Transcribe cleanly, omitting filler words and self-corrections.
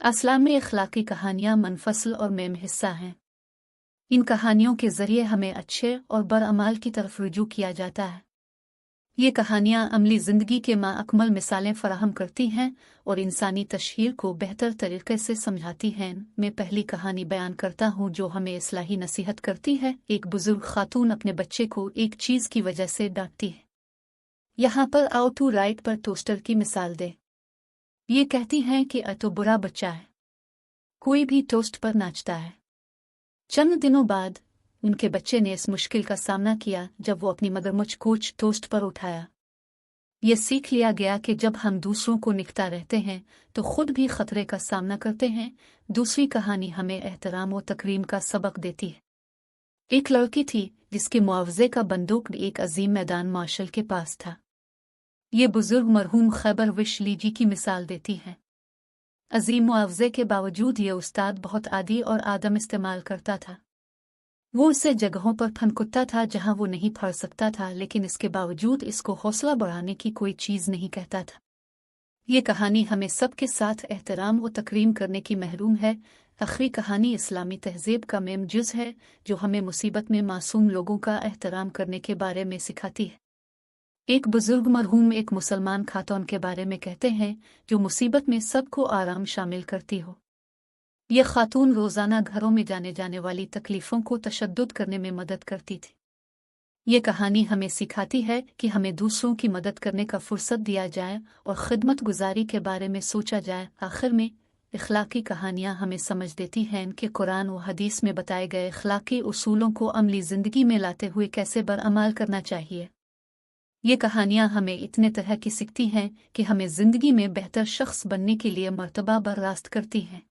इस्लाम में अखलाकी कहानियाँ मुनफसल और मेम हिस्सा हैं। इन कहानियों के ज़रिए हमें अच्छे और बरअमाल की तरफ रुजू किया जाता है। ये कहानियाँ अमली ज़िंदगी के माअकमल मिसालें फराहम करती हैं और इंसानी तशहीर को बेहतर तरीके से समझाती हैं। मैं पहली कहानी बयान करता हूँ जो हमें इस्लाही नसीहत करती है। एक बुजुर्ग खातून अपने बच्चे को एक चीज़ की वजह से डांटती है। यहाँ पर आओ टू राइट पर टोस्टर की मिसाल दे। ये कहती हैं कि तो बुरा बच्चा है, कोई भी टोस्ट पर नाचता है। चंद दिनों बाद उनके बच्चे ने इस मुश्किल का सामना किया जब वो अपनी मगरमच्छ को टोस्ट पर उठाया। ये सीख लिया गया कि जब हम दूसरों को निकता रहते हैं तो खुद भी खतरे का सामना करते हैं। दूसरी कहानी हमें एहतराम और तकरीम का सबक देती है। एक लड़की थी जिसके मुआवजे का बंदूक एक अजीम मैदान मार्शल के पास था। ये बुजुर्ग मरहूम खैबर विशलीजी की मिसाल देती है। अजीम मुआवजे के बावजूद ये उस्ताद बहुत आदी और आदम इस्तेमाल करता था। वो उससे जगहों पर फनकुत्ता था जहां वो नहीं फड़ सकता था, लेकिन इसके बावजूद इसको हौसला बढ़ाने की कोई चीज़ नहीं कहता था। ये कहानी हमें सबके साथ एहतराम व तकरीम करने की महरूम है। आखिरी कहानी इस्लामी तहज़ीब का मेम जुज़ है जो हमें मुसीबत में मासूम लोगों का एहतराम करने के बारे में सिखाती है। एक बुजुर्ग मरहूम एक मुसलमान खातून के बारे में कहते हैं जो मुसीबत में सबको आराम शामिल करती हो। यह खातून रोज़ाना घरों में जाने वाली तकलीफ़ों को तशद्दुद करने में मदद करती थी। ये कहानी हमें सिखाती है कि हमें दूसरों की मदद करने का फुर्सत दिया जाए और खिदमत गुजारी के बारे में सोचा जाए। आखिर में इखलाकी कहानियाँ हमें समझ देती हैं कि कुरान व हदीस में बताए गए इखलाकी उसूलों को अमली ज़िंदगी में लाते हुए कैसे बरअमल करना चाहिए। ये कहानियाँ हमें इतने तरह की सीखती हैं कि हमें ज़िंदगी में बेहतर शख्स बनने के लिए मर्तबा बर रास्त करती हैं।